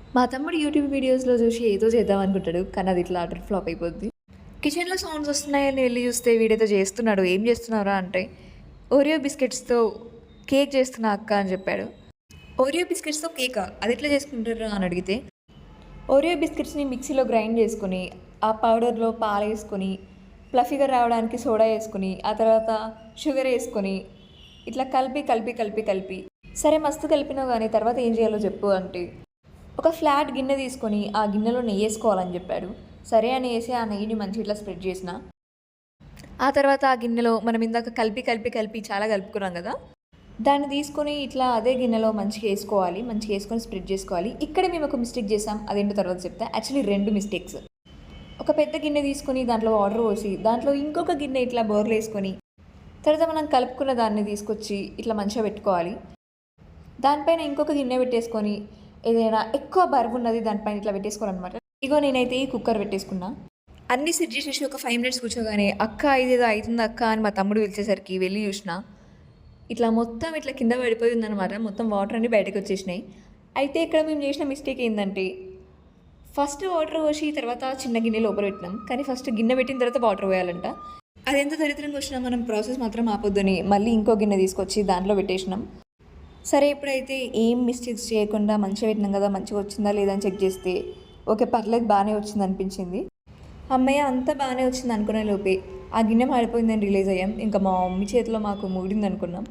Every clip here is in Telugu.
మా తమ్ముడు యూట్యూబ్ వీడియోస్‌లో చూసి ఏదో చేద్దాం అనుకుంటాడు. కానీ అది ఇట్లా అటర్ ఫ్లాప్ అయిపోద్ది. కిచెన్‌లో సౌండ్స్ వస్తున్నాయని వెళ్లి చూస్తే వీడేదో చేస్తున్నాడు. "ఏం చేస్తున్నావురా?" అంటే "ఓరియో బిస్కెట్స్‌తో కేక్ చేస్తున్నా అక్క" అని చెప్పాడు. "ఓరియో బిస్కెట్స్‌తో కేకా? అదెట్లా చేసుకుంటారురా?" అని అడిగితే, ఓరియో బిస్కెట్స్‌ని మిక్సీలో గ్రైండ్ చేసుకొని, ఆ పౌడర్‌లో పాలేసుకొని, ఫ్లఫీగా రావడానికి సోడా ఏసుకొని, ఆ తర్వాత షుగర్ ఏసుకొని, ఇట్లా కలిపి, "సరే మస్తు కలిపినావు గానీ తర్వాత ఏం చేయాలో చెప్పు" అంటే ఒక ఫ్లాట్ గిన్నె తీసుకొని ఆ గిన్నెలో నెయ్యేసుకోవాలని చెప్పాడు. సరే అని వేసి ఆ నెయ్యిని మంచిగా ఇట్లా స్ప్రెడ్ చేసిన. ఆ తర్వాత ఆ గిన్నెలో మనం ఇందాక కలిపి చాలా కలుపుకున్నాం కదా! దాన్ని తీసుకొని ఇట్లా అదే గిన్నెలో మంచిగా వేసుకోవాలి. మంచిగా వేసుకొని స్ప్రెడ్ చేసుకోవాలి. ఇక్కడ మేము ఒక మిస్టేక్ చేసాం. అదేంటో తర్వాత చెప్తా. Actually 2 mistakes. ఒక పెద్ద గిన్నె తీసుకొని దాంట్లో వాటర్ పోసి, దాంట్లో ఇంకొక గిన్నె ఇట్లా బోర్లేసుకొని, తర్వాత మనం కలుపుకున్న దాన్ని తీసుకొచ్చి ఇట్లా మంచిగా పెట్టుకోవాలి. దానిపైన ఇంకొక గిన్నె పెట్టేసుకొని ఏదైనా ఎక్కువ బరువున్నది దానిపైన ఇట్లా పెట్టేసుకోవాలన్నమాట. ఇగో నేనైతే ఈ కుక్కర్ పెట్టేసుకున్నా. అన్నీ సెట్ చేసేసి ఒక 5 మినిట్స్ కూర్చోగానే "అక్క ఇదేదో అయితుంది అక్క" అని మా తమ్ముడు పిలిచేసరికి వెళ్ళి చూసిన. ఇట్లా మొత్తం ఇట్లా కింద పడిపోయి ఉందన్నమాట. మొత్తం వాటర్ అన్నీ బయటకొచ్చేసినాయి. అయితే ఇక్కడ మేము చేసిన మిస్టేక్ ఏందంటే, ఫస్ట్ వాటర్ పోసి తర్వాత చిన్న గిన్నె లోపల పెట్టినాం. కానీ ఫస్ట్ గిన్నె పెట్టిన తర్వాత వాటర్ పోయాలంట. అదెంత దరిద్రంగా వచ్చినా మనం ప్రాసెస్ మాత్రం ఆపొద్దని మళ్ళీ ఇంకో గిన్నె తీసుకొచ్చి దాంట్లో పెట్టేసినాం. సరే ఇప్పుడైతే ఏం మిస్టేక్స్ చేయకుండా మంచిగా పెట్టినాం కదా! మంచిగా వచ్చిందా లేదా అని చెక్ చేస్తే, ఓకే పర్లేదు బాగానే వచ్చిందనిపించింది. హమ్మయ్య! అంతా బాగానే వచ్చింది అనుకునే లోపే ఆ గిన్నె మాడిపోయిందని రియలైజ్ అయ్యాం. ఇంకా మా మమ్మీ చేతిలో మాకు మూడిందనుకున్నాం.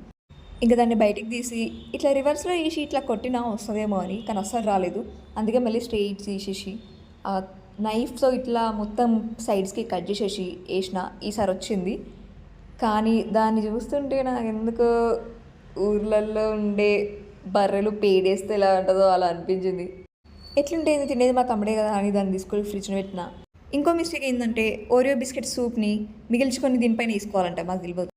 ఇంక దాన్ని బయటికి తీసి ఇట్లా రివర్స్‌లో ఏసి ఇట్లా కొట్టినా వస్తదేమో అని. కానీ అస్సలు రాలేదు. అందుకే మళ్ళీ స్ట్రెయిట్ తీసేసి నైఫ్‌తో ఇట్లా మొత్తం సైడ్స్‌కి కట్ చేసేసి ఏసిన. ఈసారి వచ్చింది. కానీ దాన్ని చూస్తుంటే నాకెందుకో ఊర్లల్లో ఉండే బర్రెలు పేడేస్తే ఎలా ఉంటదో అలా అనిపించింది. ఎట్లుంటేంది తినేది మా తమ్ముడే కదా అని దాన్ని తీసుకొని ఫ్రిడ్జ్‌లో పెట్టిన. ఇంకో మిస్టేక్ ఏందంటే ఓరియో బిస్కెట్ సూప్‌ని మిగిల్చుకొని దీనిపైన ఏసుకోవాలంట. మాకు తెలవదు.